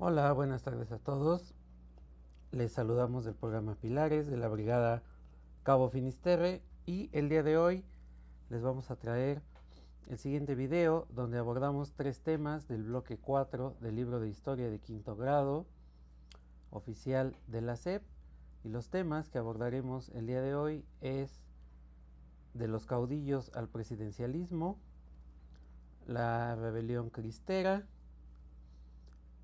Hola, buenas tardes a todos. Les saludamos del programa Pilares de la Brigada Cabo Finisterre y el día de hoy les vamos a traer el siguiente video donde abordamos tres temas del bloque 4 del libro de historia de quinto grado oficial de la SEP, y los temas que abordaremos el día de hoy es de los caudillos al presidencialismo, la rebelión cristera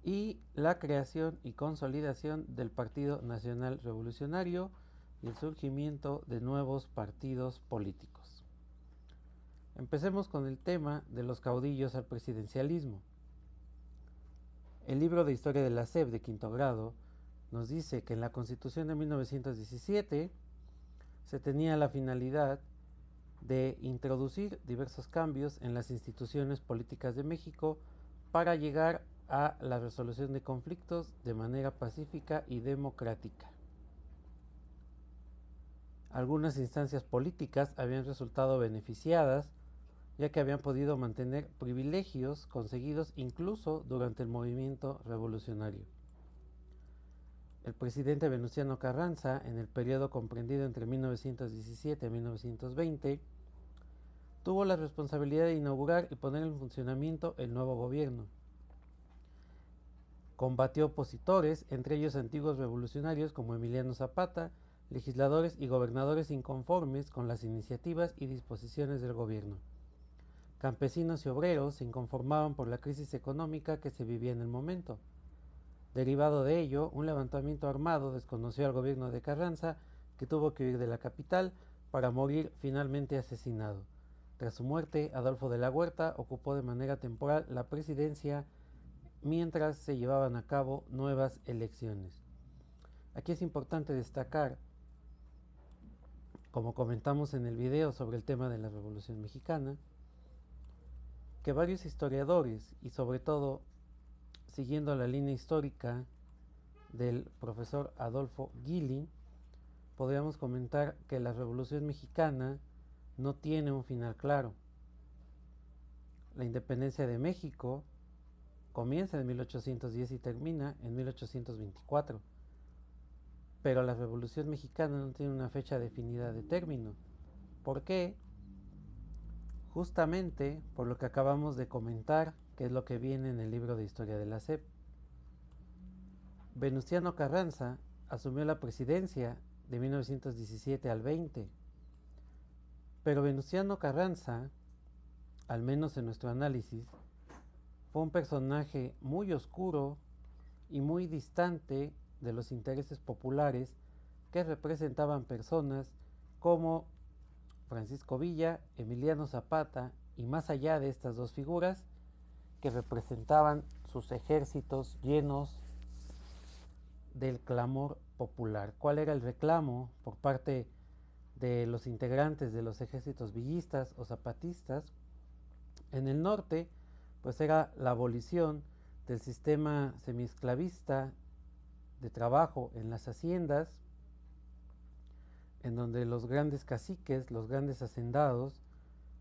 y la creación y consolidación del Partido Nacional Revolucionario y el surgimiento de nuevos partidos políticos. Empecemos con el tema de los caudillos al presidencialismo. El libro de historia de la SEP de quinto grado nos dice que en la Constitución de 1917 se tenía la finalidad de introducir diversos cambios en las instituciones políticas de México para llegar a la resolución de conflictos de manera pacífica y democrática. Algunas instancias políticas habían resultado beneficiadas, ya que habían podido mantener privilegios conseguidos incluso durante el movimiento revolucionario. El presidente Venustiano Carranza, en el periodo comprendido entre 1917 y 1920, tuvo la responsabilidad de inaugurar y poner en funcionamiento el nuevo gobierno. Combatió opositores, entre ellos antiguos revolucionarios como Emiliano Zapata, legisladores y gobernadores inconformes con las iniciativas y disposiciones del gobierno. Campesinos y obreros se inconformaban por la crisis económica que se vivía en el momento. Derivado de ello, un levantamiento armado desconoció al gobierno de Carranza, que tuvo que huir de la capital para morir finalmente asesinado. Tras su muerte, Adolfo de la Huerta ocupó de manera temporal la presidencia mientras se llevaban a cabo nuevas elecciones. Aquí es importante destacar, como comentamos en el video sobre el tema de la Revolución Mexicana, que varios historiadores, y sobre todo siguiendo la línea histórica del profesor Adolfo Gili, podríamos comentar que la Revolución Mexicana no tiene un final claro. La independencia de México comienza en 1810 y termina en 1824, pero la Revolución Mexicana no tiene una fecha definida de término. ¿Por qué? Justamente por lo que acabamos de comentar, que es lo que viene en el libro de historia de la SEP. Venustiano Carranza asumió la presidencia de 1917 al 20, pero Venustiano Carranza, al menos en nuestro análisis, fue un personaje muy oscuro y muy distante de los intereses populares que representaban personas como Francisco Villa, Emiliano Zapata, y más allá de estas dos figuras, que representaban sus ejércitos llenos del clamor popular. ¿Cuál era el reclamo por parte de los integrantes de los ejércitos villistas o zapatistas? En el norte, pues era la abolición del sistema semiesclavista de trabajo en las haciendas, en donde los grandes caciques, los grandes hacendados,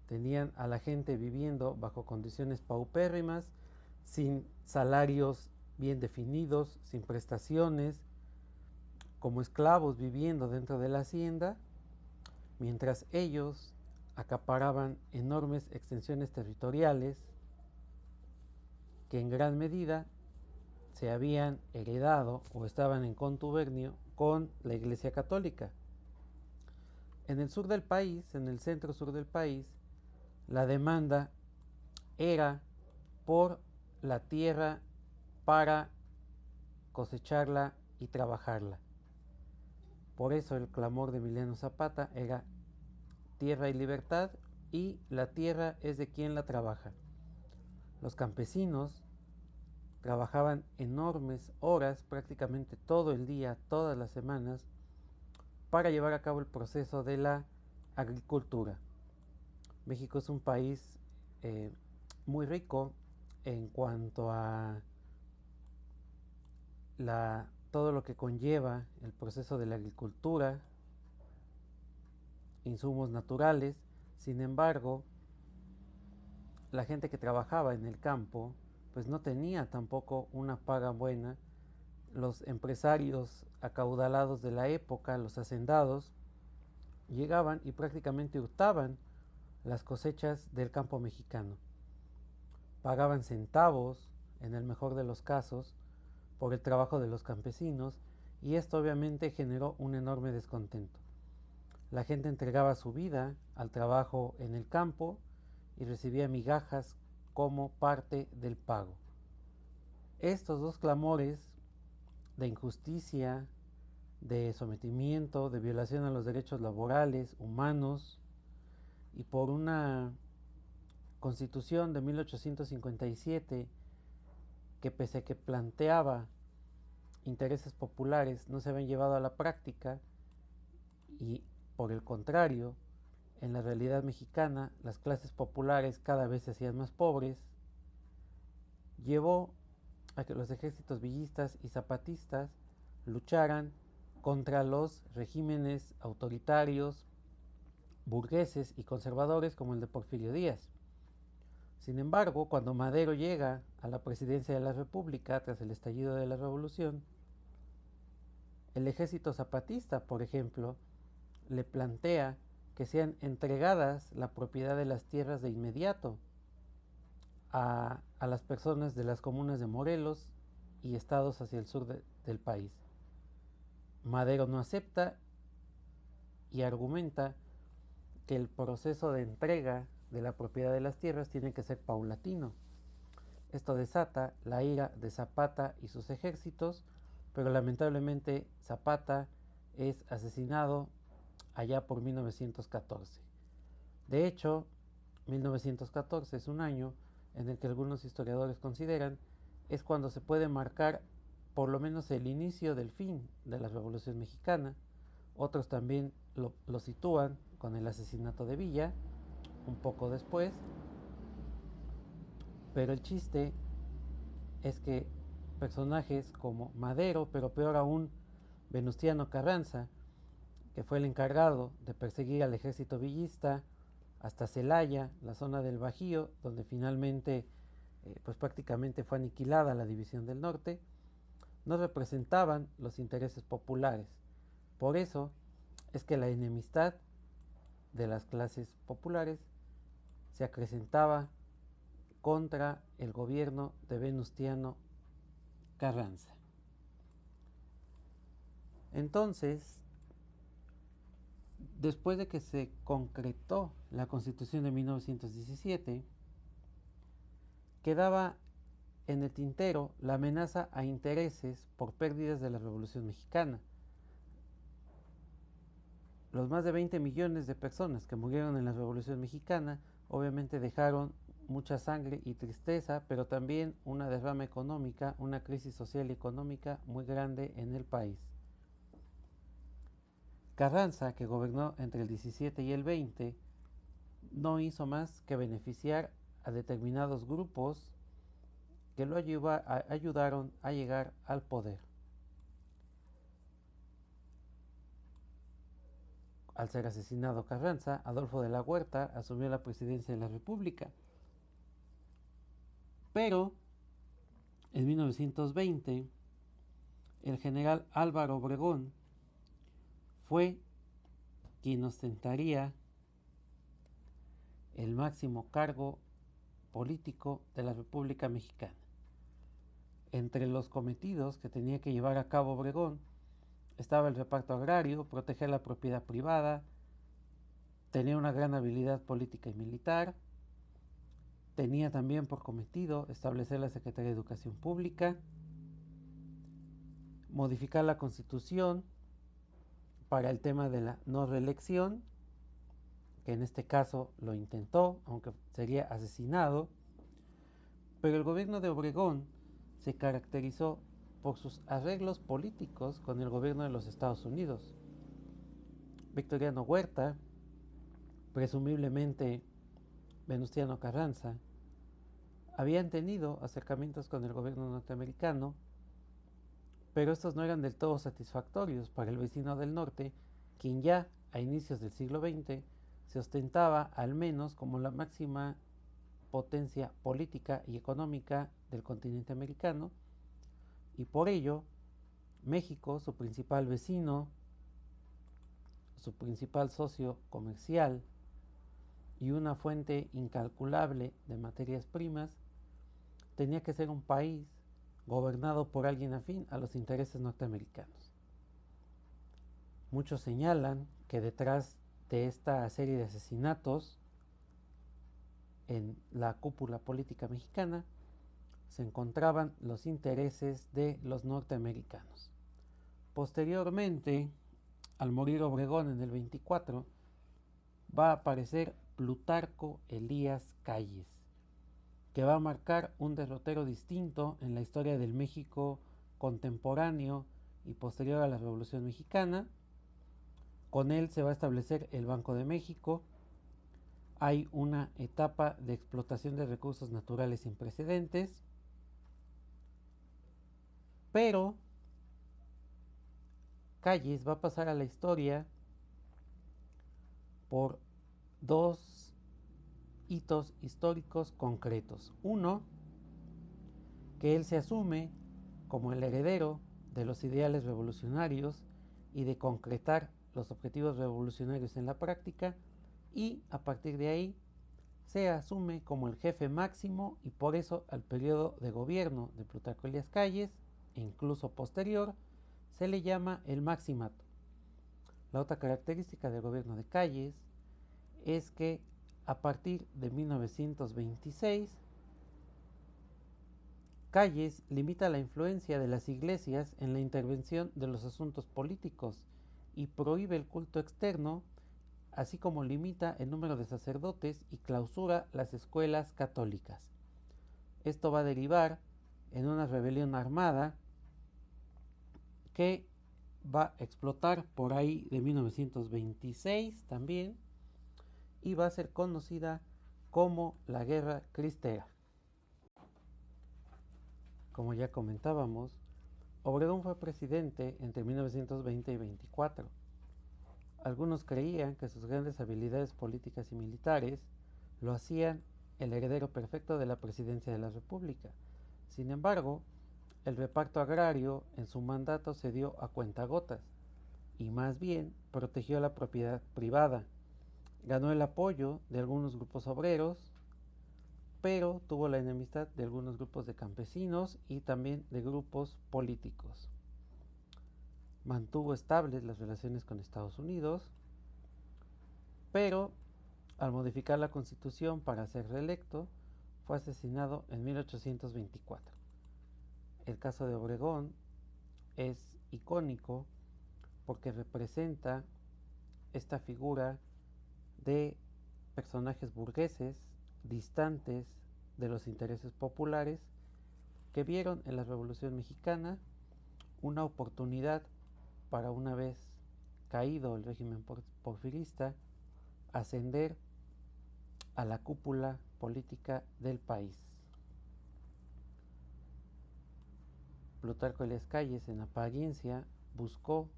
tenían a la gente viviendo bajo condiciones paupérrimas, sin salarios bien definidos, sin prestaciones, como esclavos viviendo dentro de la hacienda, mientras ellos acaparaban enormes extensiones territoriales que en gran medida se habían heredado o estaban en contubernio con la Iglesia Católica. En el sur del país, en el centro sur del país, la demanda era por la tierra para cosecharla y trabajarla. Por eso el clamor de Emiliano Zapata era tierra y libertad, y la tierra es de quien la trabaja. Los campesinos trabajaban enormes horas, prácticamente todo el día, todas las semanas, para llevar a cabo el proceso de la agricultura. México es un país muy rico en cuanto a todo lo que conlleva el proceso de la agricultura, insumos naturales. Sin embargo, la gente que trabajaba en el campo pues no tenía tampoco una paga buena. Los empresarios acaudalados de la época, los hacendados, llegaban y prácticamente hurtaban las cosechas del campo mexicano. Pagaban centavos, en el mejor de los casos, por el trabajo de los campesinos, y esto obviamente generó un enorme descontento. La gente entregaba su vida al trabajo en el campo y recibía migajas como parte del pago. Estos dos clamores de injusticia, de sometimiento, de violación a los derechos laborales, humanos, y por una constitución de 1857 que, pese a que planteaba intereses populares, no se habían llevado a la práctica, y por el contrario, en la realidad mexicana las clases populares cada vez se hacían más pobres, llevó a que los ejércitos villistas y zapatistas lucharan contra los regímenes autoritarios, burgueses y conservadores como el de Porfirio Díaz. Sin embargo, cuando Madero llega a la presidencia de la República tras el estallido de la Revolución, el ejército zapatista, por ejemplo, le plantea que sean entregadas la propiedad de las tierras de inmediato a las personas de las comunas de Morelos y estados hacia el sur del país. Madero no acepta y argumenta que el proceso de entrega de la propiedad de las tierras tiene que ser paulatino. Esto desata la ira de Zapata y sus ejércitos, pero lamentablemente Zapata es asesinado allá por 1914. De hecho, 1914 es un año en el que algunos historiadores consideran es cuando se puede marcar por lo menos el inicio del fin de la Revolución Mexicana. Otros también lo sitúan con el asesinato de Villa, un poco después, pero el chiste es que personajes como Madero, pero peor aún Venustiano Carranza, que fue el encargado de perseguir al ejército villista hasta Celaya, la zona del Bajío, donde finalmente pues prácticamente fue aniquilada la División del Norte, no representaban los intereses populares. Por eso es que la enemistad de las clases populares se acrecentaba contra el gobierno de Venustiano Carranza. Entonces, después de que se concretó la Constitución de 1917, quedaba en el tintero la amenaza a intereses por pérdidas de la Revolución Mexicana. Los más de 20 millones de personas que murieron en la Revolución Mexicana obviamente dejaron mucha sangre y tristeza, pero también una derrama económica, una crisis social y económica muy grande en el país. Carranza, que gobernó entre el 17 y el 20, no hizo más que beneficiar a determinados grupos que lo ayudaron a llegar al poder. Al ser asesinado Carranza, Adolfo de la Huerta asumió la presidencia de la República. Pero en 1920, el general Álvaro Obregón fue quien ostentaría el máximo cargo político de la República Mexicana. Entre los cometidos que tenía que llevar a cabo Obregón estaba el reparto agrario, proteger la propiedad privada, tenía una gran habilidad política y militar, tenía también por cometido establecer la Secretaría de Educación Pública, modificar la Constitución para el tema de la no reelección, que en este caso lo intentó, aunque sería asesinado, pero el gobierno de Obregón se caracterizó por sus arreglos políticos con el gobierno de los Estados Unidos. Victoriano Huerta, presumiblemente Venustiano Carranza, habían tenido acercamientos con el gobierno norteamericano, pero estos no eran del todo satisfactorios para el vecino del norte, quien ya a inicios del siglo XX se ostentaba al menos como la máxima potencia política y económica del continente americano, y por ello México, su principal vecino, su principal socio comercial y una fuente incalculable de materias primas, tenía que ser un país gobernado por alguien afín a los intereses norteamericanos. Muchos señalan que detrás de esta serie de asesinatos en la cúpula política mexicana se encontraban los intereses de los norteamericanos. Posteriormente, al morir Obregón en el 24, va a aparecer Plutarco Elías Calles, que va a marcar un derrotero distinto en la historia del México contemporáneo y posterior a la Revolución Mexicana. Con él se va a establecer el Banco de México. Hay una etapa de explotación de recursos naturales sin precedentes, pero Calles va a pasar a la historia por dos hitos históricos concretos. Uno, que él se asume como el heredero de los ideales revolucionarios y de concretar los objetivos revolucionarios en la práctica, y a partir de ahí se asume como el jefe máximo, y por eso al periodo de gobierno de Plutarco Elías Calles, e incluso posterior, se le llama el maximato. La otra característica del gobierno de Calles es que a partir de 1926, Calles limita la influencia de las iglesias en la intervención de los asuntos políticos y prohíbe el culto externo, así como limita el número de sacerdotes y clausura las escuelas católicas. Esto va a derivar en una rebelión armada que va a explotar por ahí de 1926 también, y va a ser conocida como la Guerra Cristera. Como ya comentábamos, Obregón fue presidente entre 1920 y 24. Algunos creían que sus grandes habilidades políticas y militares lo hacían el heredero perfecto de la presidencia de la República. Sin embargo, el reparto agrario en su mandato se dio a cuentagotas y más bien protegió la propiedad privada. Ganó el apoyo de algunos grupos obreros, pero tuvo la enemistad de algunos grupos de campesinos y también de grupos políticos. Mantuvo estables las relaciones con Estados Unidos, pero al modificar la Constitución para ser reelecto, fue asesinado en 1824. El caso de Obregón es icónico porque representa esta figura de personajes burgueses distantes de los intereses populares que vieron en la Revolución Mexicana una oportunidad para, una vez caído el régimen porfirista, ascender a la cúpula política del país. Plutarco Elías Calles, en apariencia, buscó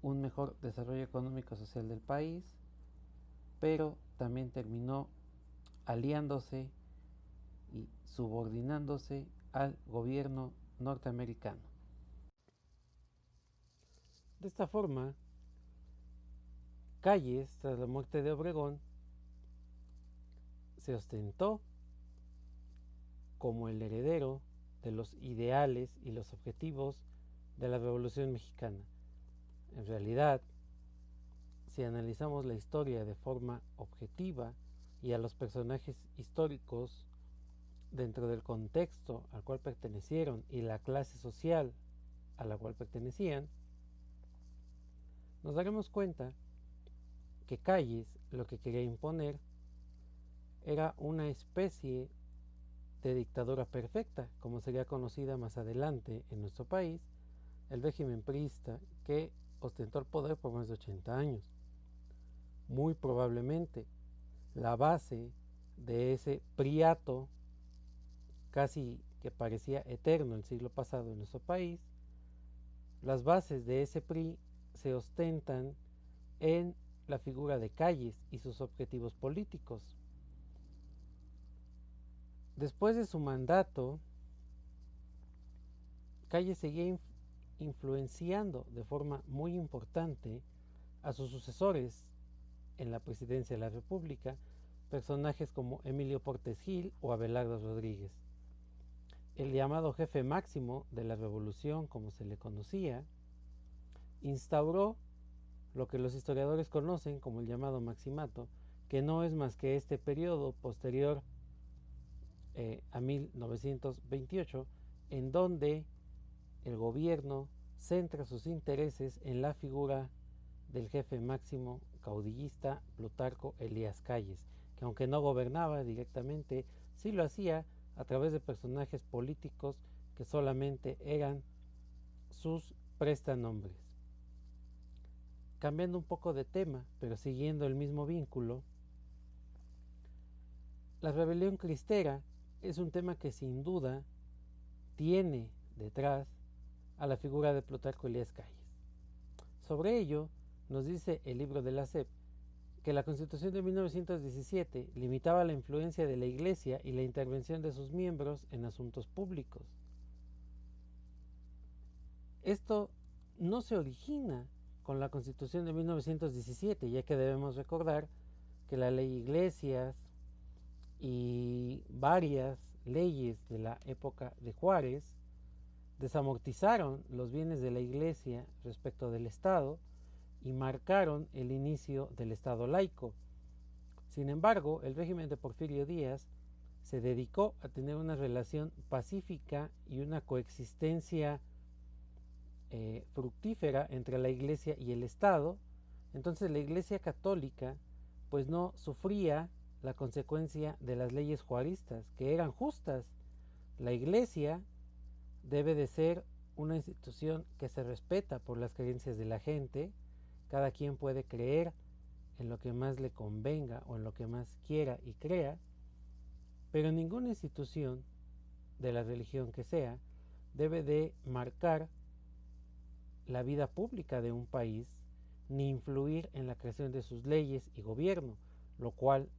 un mejor desarrollo económico y social del país, pero también terminó aliándose y subordinándose al gobierno norteamericano. De esta forma, Calles, tras la muerte de Obregón, se ostentó como el heredero de los ideales y los objetivos de la Revolución Mexicana. En realidad, si analizamos la historia de forma objetiva y a los personajes históricos dentro del contexto al cual pertenecieron y la clase social a la cual pertenecían, nos daremos cuenta que Calles lo que quería imponer era una especie de dictadura perfecta, como sería conocida más adelante en nuestro país, el régimen priista, que ostentó el poder por más de 80 años. Muy probablemente la base de ese priato casi que parecía eterno el siglo pasado en nuestro país, las bases de ese PRI se ostentan en la figura de Calles y sus objetivos políticos. Después de su mandato, Calles seguía influenciando de forma muy importante a sus sucesores en la presidencia de la República, personajes como Emilio Portes Gil o Abelardo Rodríguez. El llamado jefe máximo de la revolución, como se le conocía, instauró lo que los historiadores conocen como el llamado maximato, que no es más que este periodo posterior a 1928, en donde el gobierno centra sus intereses en la figura del jefe máximo caudillista Plutarco Elías Calles, que aunque no gobernaba directamente, sí lo hacía a través de personajes políticos que solamente eran sus prestanombres. Cambiando un poco de tema, pero siguiendo el mismo vínculo, la rebelión cristera es un tema que sin duda tiene detrás a la figura de Plutarco Elías Calles. Sobre ello nos dice el libro de la SEP que la Constitución de 1917 limitaba la influencia de la Iglesia y la intervención de sus miembros en asuntos públicos. Esto no se origina con la Constitución de 1917, ya que debemos recordar que la ley Iglesias y varias leyes de la época de Juárez desamortizaron los bienes de la Iglesia respecto del Estado y marcaron el inicio del Estado laico. Sin embargo, el régimen de Porfirio Díaz se dedicó a tener una relación pacífica y una coexistencia fructífera entre la Iglesia y el Estado. Entonces la Iglesia católica pues no sufría la consecuencia de las leyes juaristas, que eran justas. La Iglesia debe de ser una institución que se respeta por las creencias de la gente. Cada quien puede creer en lo que más le convenga o en lo que más quiera y crea, pero ninguna institución de la religión que sea debe de marcar la vida pública de un país ni influir en la creación de sus leyes y gobierno, lo cual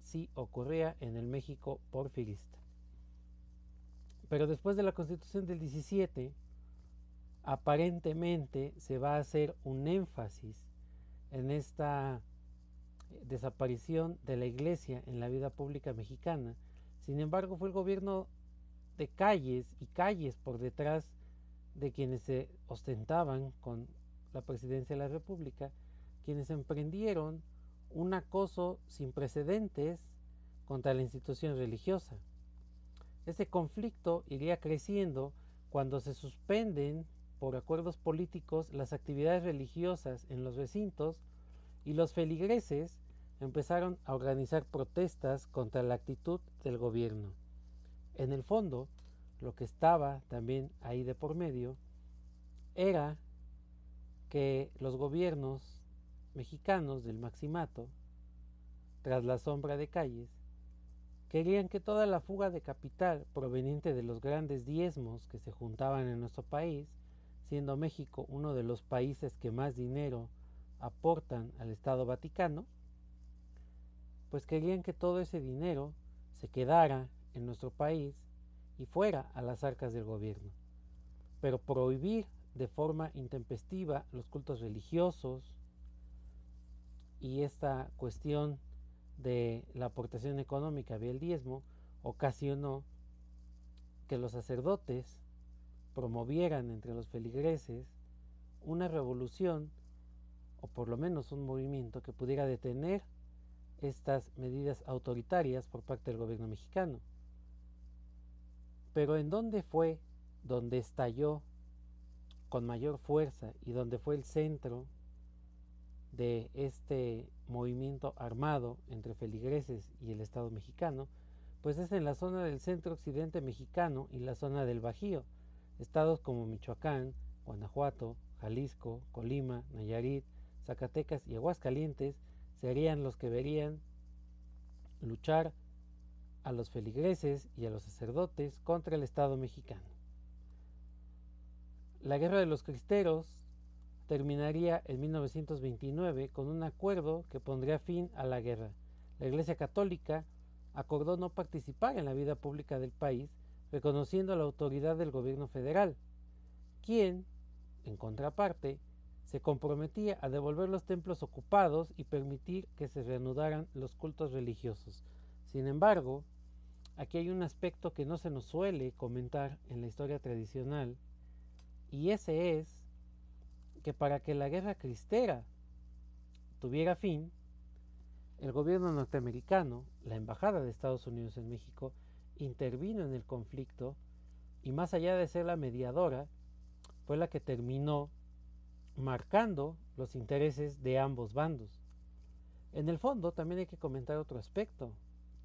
sí ocurría en el México porfirista. Pero después de la Constitución del 17, aparentemente se va a hacer un énfasis en esta desaparición de la Iglesia en la vida pública mexicana. Sin embargo, fue el gobierno de Calles y Calles por detrás de quienes se ostentaban con la presidencia de la República, quienes emprendieron un acoso sin precedentes contra la institución religiosa. Este conflicto iría creciendo cuando se suspenden por acuerdos políticos las actividades religiosas en los recintos y los feligreses empezaron a organizar protestas contra la actitud del gobierno. En el fondo, lo que estaba también ahí de por medio era que los gobiernos mexicanos del Maximato, tras la sombra de Calles, querían que toda la fuga de capital proveniente de los grandes diezmos que se juntaban en nuestro país, siendo México uno de los países que más dinero aportan al Estado Vaticano, pues querían que todo ese dinero se quedara en nuestro país y fuera a las arcas del gobierno. Pero prohibir de forma intempestiva los cultos religiosos y esta cuestión de la aportación económica vía el diezmo ocasionó que los sacerdotes promovieran entre los feligreses una revolución o por lo menos un movimiento que pudiera detener estas medidas autoritarias por parte del gobierno mexicano. Pero ¿en dónde fue donde estalló con mayor fuerza y donde fue el centro de este movimiento armado entre feligreses y el Estado mexicano? Pues es en la zona del centro occidente mexicano y la zona del Bajío. Estados como Michoacán, Guanajuato, Jalisco, Colima, Nayarit, Zacatecas y Aguascalientes serían los que verían luchar a los feligreses y a los sacerdotes contra el Estado mexicano. La Guerra de los Cristeros terminaría en 1929 con un acuerdo que pondría fin a la guerra. La Iglesia Católica acordó no participar en la vida pública del país, reconociendo la autoridad del gobierno federal. quien, en contraparte, se comprometía a devolver los templos ocupados y permitir que se reanudaran los cultos religiosos. Sin embargo, aquí hay un aspecto que no se nos suele comentar en la historia tradicional, y ese es que para que la guerra cristera tuviera fin, el gobierno norteamericano, la embajada de Estados Unidos en México, intervino en el conflicto y, más allá de ser la mediadora, fue la que terminó marcando los intereses de ambos bandos. En el fondo también hay que comentar otro aspecto.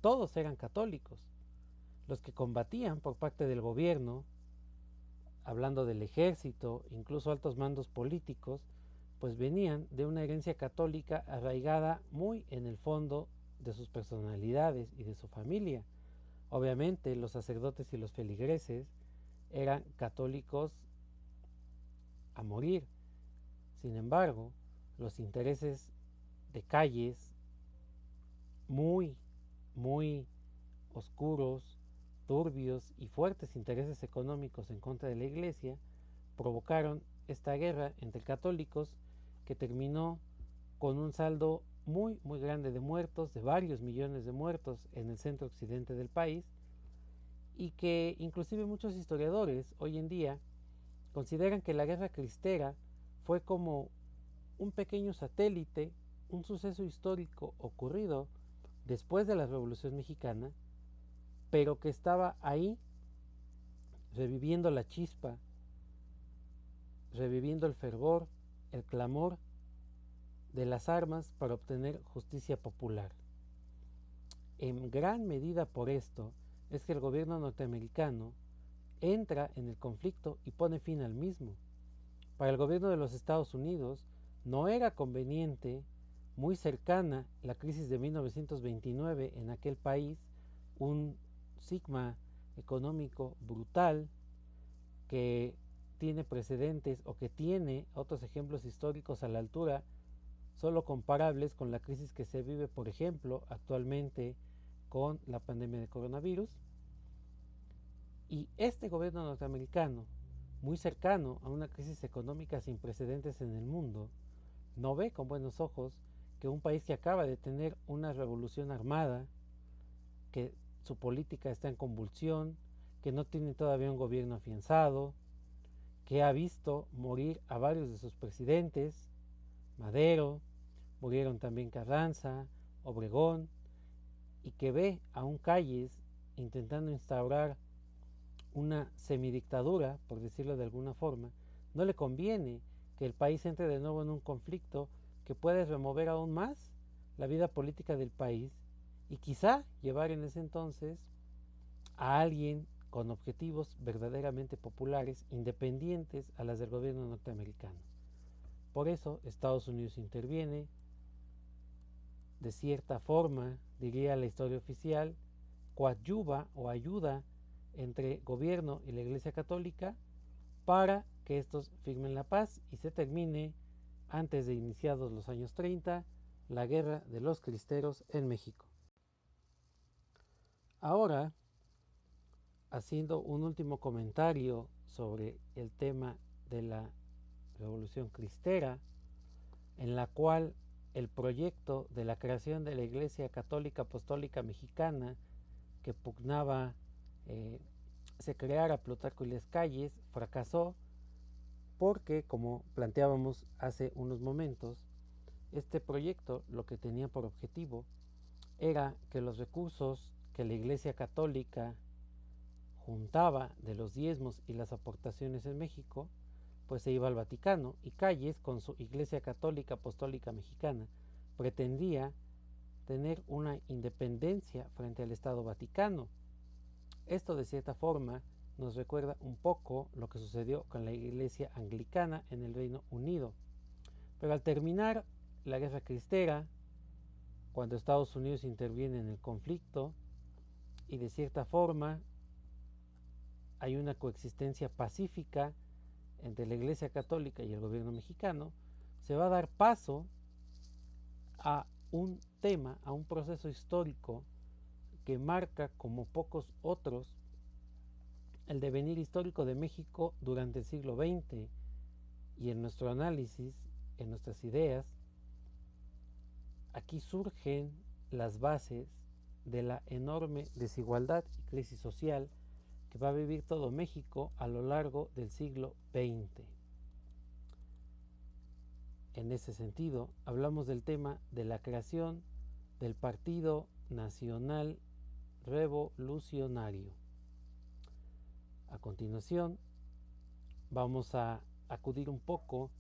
Todos eran católicos. Los que combatían por parte del gobierno, hablando del ejército, incluso altos mandos políticos, pues venían de una herencia católica arraigada muy en el fondo de sus personalidades y de su familia. Obviamente los sacerdotes y los feligreses eran católicos a morir. Sin embargo, los intereses de calles muy, muy oscuros, turbios y fuertes intereses económicos en contra de la Iglesia provocaron esta guerra entre católicos que terminó con un saldo muy, muy grande de muertos, de varios millones de muertos en el centro occidente del país, y que inclusive muchos historiadores hoy en día consideran que la guerra cristera fue como un pequeño satélite, un suceso histórico ocurrido después de la Revolución Mexicana, pero que estaba ahí reviviendo la chispa, reviviendo el fervor, el clamor de las armas para obtener justicia popular. En gran medida por esto es que el gobierno norteamericano entra en el conflicto y pone fin al mismo. Para el gobierno de los Estados Unidos no era conveniente, muy cercana la crisis de 1929 en aquel país, un sigma económico brutal que tiene precedentes o que tiene otros ejemplos históricos a la altura, solo comparables con la crisis que se vive, por ejemplo, actualmente con la pandemia de coronavirus. Y este gobierno norteamericano, muy cercano a una crisis económica sin precedentes en el mundo, no ve con buenos ojos que un país que acaba de tener una revolución armada, que su política está en convulsión, que no tiene todavía un gobierno afianzado, que ha visto morir a varios de sus presidentes, Madero, murieron también Carranza, Obregón, y que ve aún Calles intentando instaurar una semidictadura, por decirlo de alguna forma, no le conviene que el país entre de nuevo en un conflicto que puede remover aún más la vida política del país y quizá llevar en ese entonces a alguien con objetivos verdaderamente populares, independientes a las del gobierno norteamericano. Por eso Estados Unidos interviene, de cierta forma, diría la historia oficial, coadyuva o ayuda entre gobierno y la Iglesia Católica para que estos firmen la paz y se termine, antes de iniciados los años 30, la guerra de los cristeros en México. Ahora, haciendo un último comentario sobre el tema de la Revolución Cristera, en la cual el proyecto de la creación de la Iglesia Católica Apostólica Mexicana, que pugnaba se creara Plutarco Elías Calles, fracasó porque, como planteábamos hace unos momentos, este proyecto lo que tenía por objetivo era que los recursos que la Iglesia Católica juntaba de los diezmos y las aportaciones en México, pues se iba al Vaticano, y Calles, con su Iglesia Católica Apostólica Mexicana, pretendía tener una independencia frente al Estado Vaticano. Esto, de cierta forma, nos recuerda un poco lo que sucedió con la Iglesia Anglicana en el Reino Unido. Pero al terminar la Guerra Cristera, cuando Estados Unidos interviene en el conflicto y de cierta forma hay una coexistencia pacífica entre la Iglesia Católica y el gobierno mexicano, se va a dar paso a un tema, a un proceso histórico que marca como pocos otros el devenir histórico de México durante el siglo XX y en nuestro análisis, en nuestras ideas, aquí surgen las bases de la enorme desigualdad y crisis social que va a vivir todo México a lo largo del siglo XX. En ese sentido, hablamos del tema de la creación del Partido Nacional Revolucionario. A continuación, vamos a acudir un poco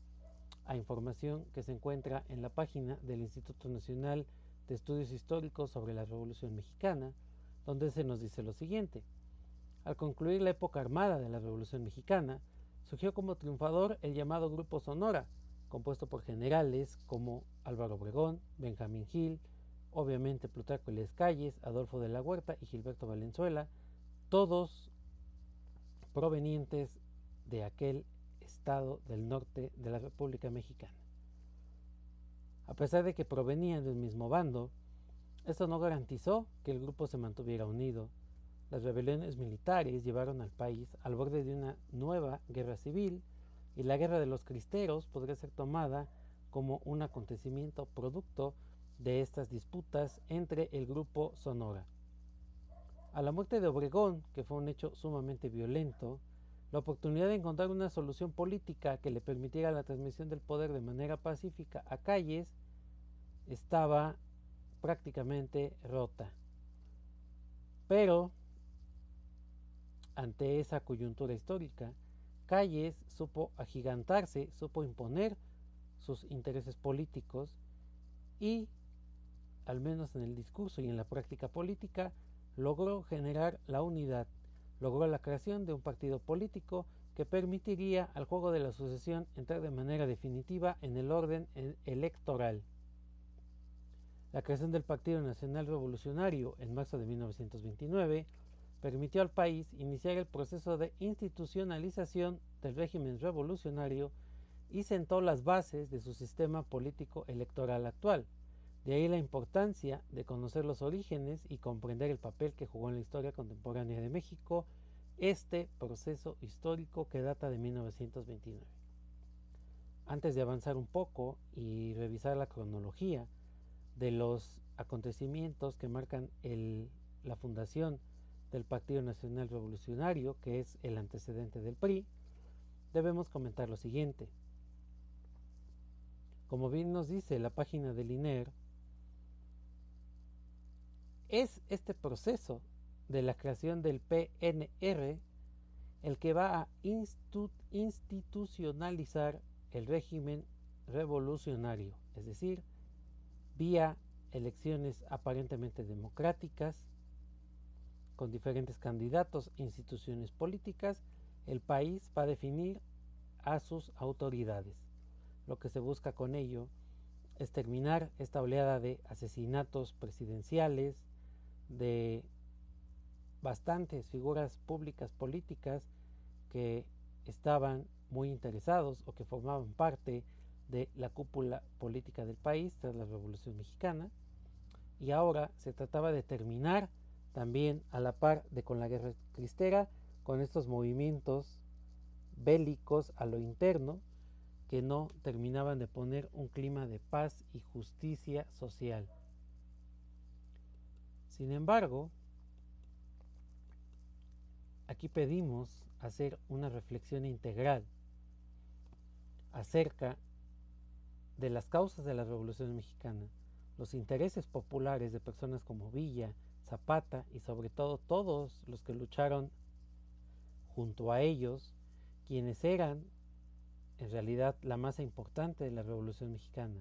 a información que se encuentra en la página del Instituto Nacional de Estudios Históricos sobre la Revolución Mexicana, donde se nos dice lo siguiente. Al concluir la época armada de la Revolución Mexicana, surgió como triunfador el llamado Grupo Sonora, compuesto por generales como Álvaro Obregón, Benjamín Gil, obviamente Plutarco Elías Calles, Adolfo de la Huerta y Gilberto Valenzuela, todos provenientes de aquel estado del norte de la República Mexicana. A pesar de que provenían del mismo bando, esto no garantizó que el grupo se mantuviera unido. Las rebeliones militares llevaron al país al borde de una nueva guerra civil y la Guerra de los Cristeros podría ser tomada como un acontecimiento producto de estas disputas entre el grupo Sonora. A la muerte de Obregón, que fue un hecho sumamente violento, la oportunidad de encontrar una solución política que le permitiera la transmisión del poder de manera pacífica a Calles estaba prácticamente rota. Pero, ante esa coyuntura histórica, Calles supo agigantarse, supo imponer sus intereses políticos y, al menos en el discurso y en la práctica política, logró generar la unidad, logró la creación de un partido político que permitiría al juego de la sucesión entrar de manera definitiva en el orden electoral. La creación del Partido Nacional Revolucionario en marzo de 1929 permitió al país iniciar el proceso de institucionalización del régimen revolucionario y sentó las bases de su sistema político electoral actual. De ahí la importancia de conocer los orígenes y comprender el papel que jugó en la historia contemporánea de México este proceso histórico que data de 1929. Antes de avanzar un poco y revisar la cronología de los acontecimientos que marcan la fundación del Partido Nacional Revolucionario, que es el antecedente del PRI, debemos comentar lo siguiente. Como bien nos dice la página del INER, es este proceso de la creación del PNR el que va a institucionalizar el régimen revolucionario, es decir, vía elecciones aparentemente democráticas, con diferentes candidatos e instituciones políticas, el país va a definir a sus autoridades. Lo que se busca con ello es terminar esta oleada de asesinatos presidenciales, de bastantes figuras públicas políticas que estaban muy interesados o que formaban parte de la cúpula política del país tras la Revolución Mexicana, y ahora se trataba de terminar también a la par de con la Guerra Cristera, con estos movimientos bélicos a lo interno que no terminaban de poner un clima de paz y justicia social. Sin embargo, aquí pedimos hacer una reflexión integral acerca de las causas de la Revolución Mexicana, los intereses populares de personas como Villa, Zapata y sobre todo todos los que lucharon junto a ellos, quienes eran en realidad la masa importante de la Revolución Mexicana.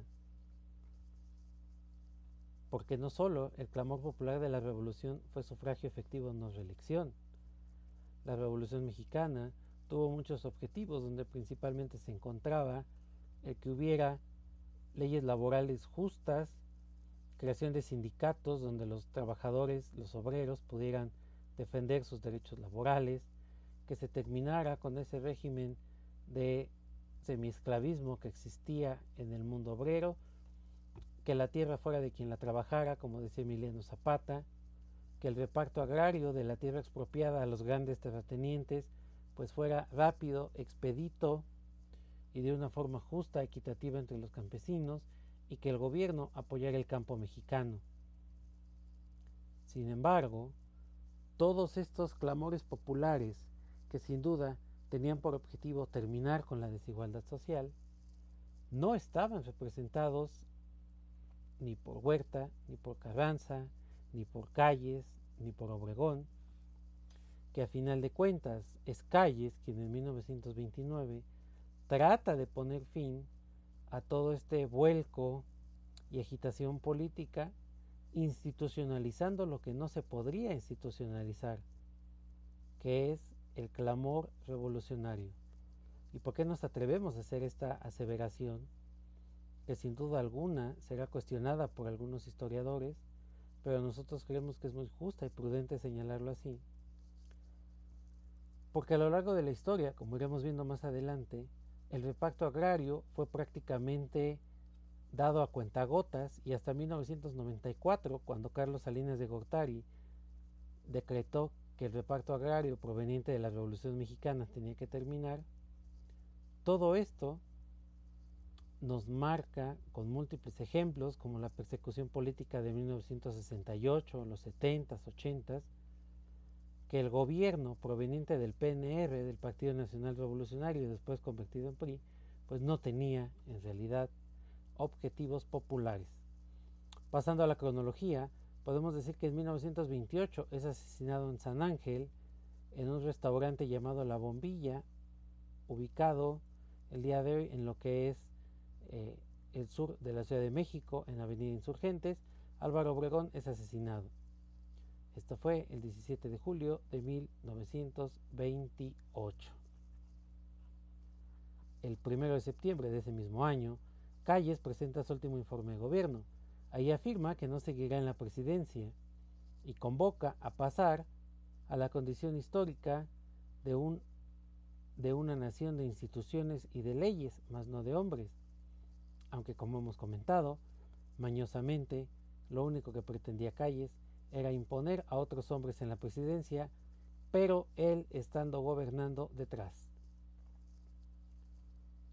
Porque no solo el clamor popular de la Revolución fue sufragio efectivo no reelección. La Revolución Mexicana tuvo muchos objetivos donde principalmente se encontraba el que hubiera leyes laborales justas, creación de sindicatos donde los trabajadores, los obreros pudieran defender sus derechos laborales, que se terminara con ese régimen de semiesclavismo que existía en el mundo obrero, que la tierra fuera de quien la trabajara, como decía Emiliano Zapata, que el reparto agrario de la tierra expropiada a los grandes terratenientes pues fuera rápido, expedito y de una forma justa, equitativa entre los campesinos, y que el gobierno apoyara el campo mexicano. Sin embargo, todos estos clamores populares, que sin duda tenían por objetivo terminar con la desigualdad social, no estaban representados ni por Huerta, ni por Carranza, ni por Calles, ni por Obregón, que a final de cuentas es Calles quien en 1929 trata de poner fin a todo este vuelco y agitación política, institucionalizando lo que no se podría institucionalizar, que es el clamor revolucionario. ¿Y por qué nos atrevemos a hacer esta aseveración? Que sin duda alguna será cuestionada por algunos historiadores, pero nosotros creemos que es muy justa y prudente señalarlo así. Porque a lo largo de la historia, como iremos viendo más adelante, el reparto agrario fue prácticamente dado a cuentagotas y hasta 1994, cuando Carlos Salinas de Gortari decretó que el reparto agrario proveniente de la Revolución Mexicana tenía que terminar, todo esto nos marca con múltiples ejemplos como la persecución política de 1968, los 70s, 80s, que el gobierno proveniente del PNR, del Partido Nacional Revolucionario y después convertido en PRI, pues no tenía en realidad objetivos populares. Pasando a la cronología, podemos decir que en 1928 es asesinado en San Ángel, en un restaurante llamado La Bombilla, ubicado el día de hoy en lo que es el sur de la Ciudad de México, en Avenida Insurgentes. Álvaro Obregón es asesinado. Esto fue el 17 de julio de 1928. El 1 de septiembre de ese mismo año, Calles presenta su último informe de gobierno. Ahí afirma que no seguirá en la presidencia y convoca a pasar a la condición histórica de una nación de instituciones y de leyes, más no de hombres. Aunque, como hemos comentado, mañosamente lo único que pretendía Calles era imponer a otros hombres en la presidencia, pero él estando gobernando detrás.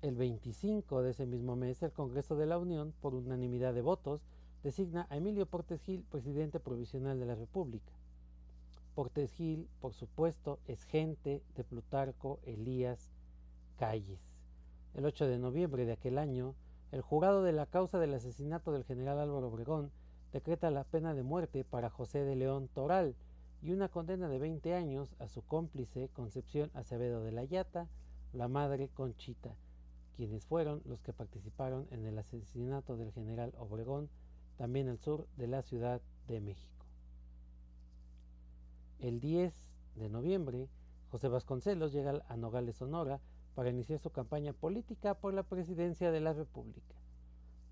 El 25 de ese mismo mes, el Congreso de la Unión, por unanimidad de votos, designa a Emilio Portes Gil presidente provisional de la República. Portes Gil, por supuesto, es gente de Plutarco Elías Calles. El 8 de noviembre de aquel año, el jurado de la causa del asesinato del general Álvaro Obregón decreta la pena de muerte para José de León Toral y una condena de 20 años a su cómplice Concepción Acevedo de la Yata, la madre Conchita, quienes fueron los que participaron en el asesinato del general Obregón, también al sur de la Ciudad de México. El 10 de noviembre, José Vasconcelos llega a Nogales, Sonora, para iniciar su campaña política por la presidencia de la República.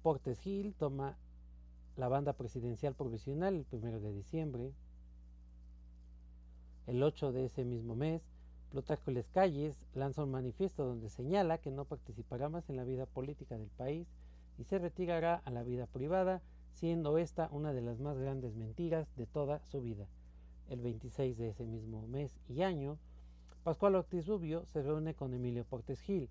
Portes Gil toma la banda presidencial provisional el 1 de diciembre. El 8 de ese mismo mes, Plutarco Elías Calles lanza un manifiesto donde señala que no participará más en la vida política del país y se retirará a la vida privada, siendo esta una de las más grandes mentiras de toda su vida. El 26 de ese mismo mes y año, Pascual Ortiz Rubio se reúne con Emilio Portes Gil.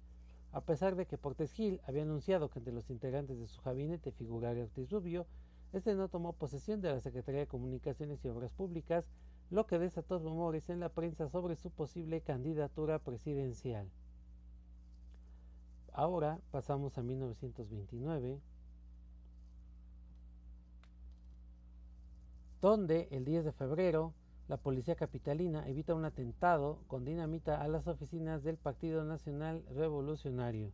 A pesar de que Portes Gil había anunciado que entre los integrantes de su gabinete figuraría Ortiz Rubio, este no tomó posesión de la Secretaría de Comunicaciones y Obras Públicas, lo que desató rumores en la prensa sobre su posible candidatura presidencial. Ahora pasamos a 1929, donde el 10 de febrero la policía capitalina evita un atentado con dinamita a las oficinas del Partido Nacional Revolucionario.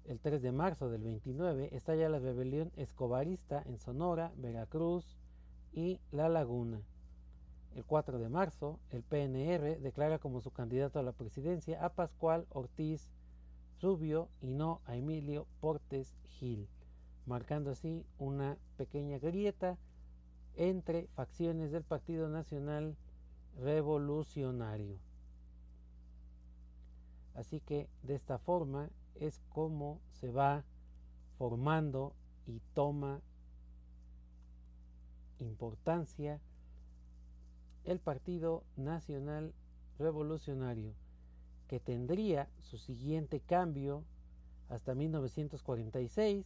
El 3 de marzo del 29 estalla la rebelión escobarista en Sonora, Veracruz y La Laguna. El 4 de marzo, el PNR declara como su candidato a la presidencia a Pascual Ortiz Rubio y no a Emilio Portes Gil, marcando así una pequeña grieta entre facciones del Partido Nacional Revolucionario. Así que de esta forma es como se va formando y toma importancia el Partido Nacional Revolucionario, que tendría su siguiente cambio hasta 1946,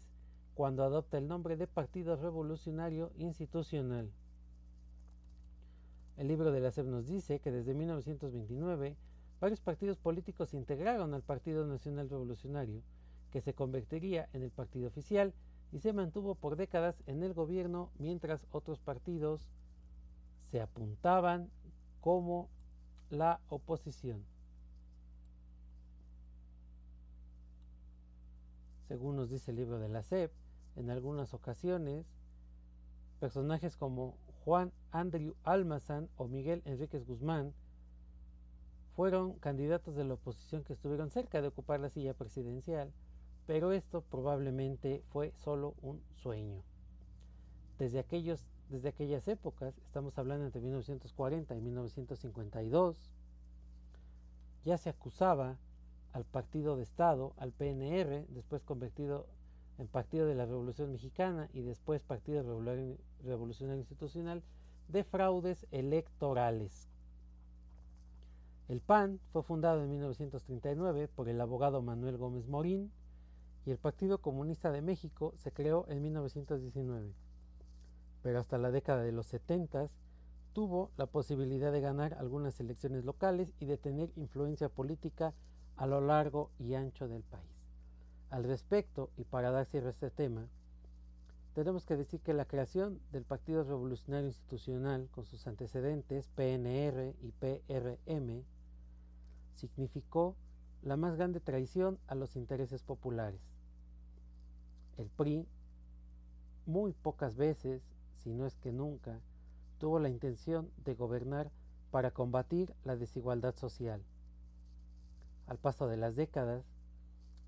cuando adopta el nombre de Partido Revolucionario Institucional. El libro de la SEP nos dice que desde 1929 varios partidos políticos se integraron al Partido Nacional Revolucionario, que se convertiría en el partido oficial y se mantuvo por décadas en el gobierno, mientras otros partidos se apuntaban como la oposición. Según nos dice el libro de la SEP, en algunas ocasiones, personajes como Juan Andrew Almazán o Miguel Enríquez Guzmán fueron candidatos de la oposición que estuvieron cerca de ocupar la silla presidencial, pero esto probablemente fue solo un sueño. Desde aquellas épocas, estamos hablando entre 1940 y 1952, ya se acusaba al Partido de Estado, al PNR, después convertido en Partido de la Revolución Mexicana y después Partido Revolucionario Institucional, de fraudes electorales. El PAN fue fundado en 1939 por el abogado Manuel Gómez Morín y el Partido Comunista de México se creó en 1919. Pero hasta la década de los 70 tuvo la posibilidad de ganar algunas elecciones locales y de tener influencia política a lo largo y ancho del país. Al respecto, y para dar cierre a este tema, tenemos que decir que la creación del Partido Revolucionario Institucional, con sus antecedentes PNR y PRM, significó la más grande traición a los intereses populares. El PRI muy pocas veces, si no es que nunca, tuvo la intención de gobernar para combatir la desigualdad social. Al paso de las décadas,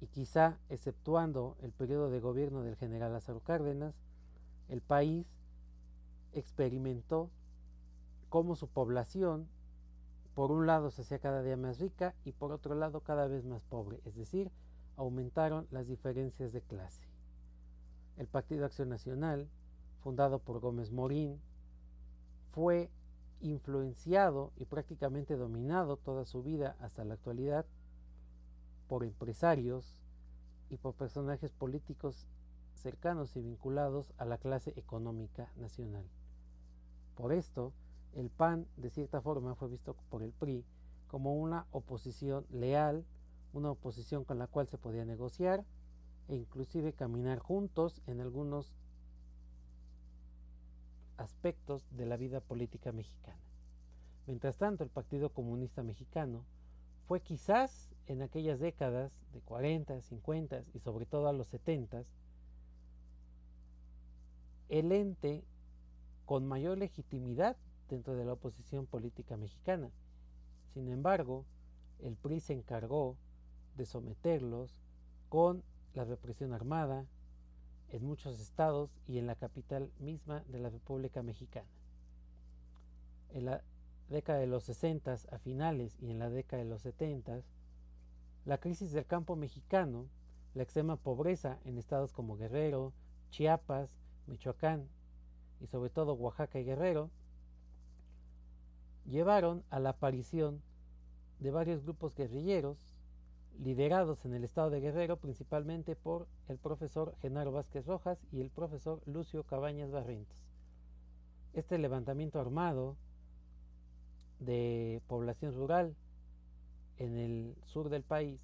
y quizá exceptuando el periodo de gobierno del general Lázaro Cárdenas, el país experimentó cómo su población, por un lado, se hacía cada día más rica y por otro lado cada vez más pobre, es decir, aumentaron las diferencias de clase. El Partido Acción Nacional, fundado por Gómez Morín, fue influenciado y prácticamente dominado toda su vida hasta la actualidad por empresarios y por personajes políticos cercanos y vinculados a la clase económica nacional. Por esto, el PAN, de cierta forma, fue visto por el PRI como una oposición leal, una oposición con la cual se podía negociar e inclusive caminar juntos en algunos aspectos de la vida política mexicana. Mientras tanto, el Partido Comunista Mexicano fue quizás en aquellas décadas de 40, 50 y sobre todo a los 70 el ente con mayor legitimidad dentro de la oposición política mexicana. Sin embargo, el PRI se encargó de someterlos con la represión armada en muchos estados y en la capital misma de la República Mexicana. En la década de los 60 a finales y en la década de los 70, la crisis del campo mexicano, la extrema pobreza en estados como Guerrero, Chiapas, Michoacán y sobre todo Oaxaca y Guerrero, llevaron a la aparición de varios grupos guerrilleros liderados en el estado de Guerrero principalmente por el profesor Genaro Vázquez Rojas y el profesor Lucio Cabañas Barrientos. Este levantamiento armado de población rural en el sur del país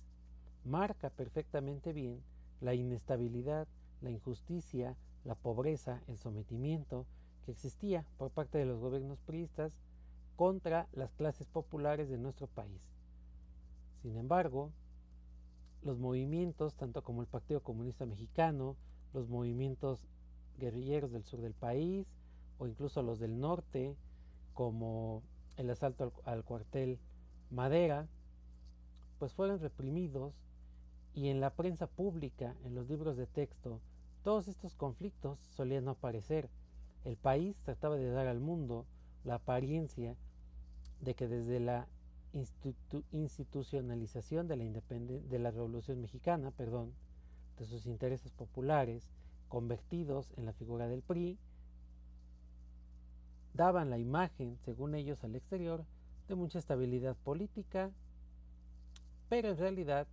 marca perfectamente bien la inestabilidad, la injusticia, la pobreza, el sometimiento que existía por parte de los gobiernos priistas contra las clases populares de nuestro país. Sin embargo, los movimientos, tanto como el Partido Comunista Mexicano, los movimientos guerrilleros del sur del país o incluso los del norte, como el asalto al cuartel Madera, pues fueron reprimidos y en la prensa pública, en los libros de texto, todos estos conflictos solían no aparecer. El país trataba de dar al mundo la apariencia de que desde la institucionalización de la Revolución Mexicana, de sus intereses populares, convertidos en la figura del PRI, daban la imagen, según ellos, al exterior, de mucha estabilidad política, pero en realidad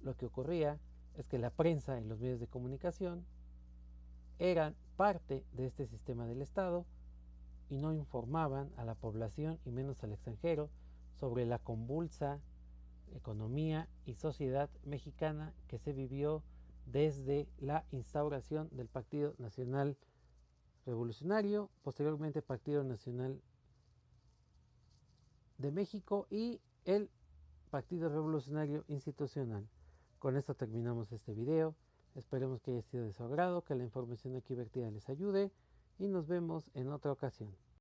lo que ocurría es que la prensa y los medios de comunicación eran parte de este sistema del Estado y no informaban a la población y menos al extranjero sobre la convulsa economía y sociedad mexicana que se vivió desde la instauración del Partido Nacional Revolucionario, posteriormente Partido Nacional de México y el Partido Revolucionario Institucional. Con esto terminamos este video. Esperemos que haya sido de su agrado, que la información aquí vertida les ayude y nos vemos en otra ocasión.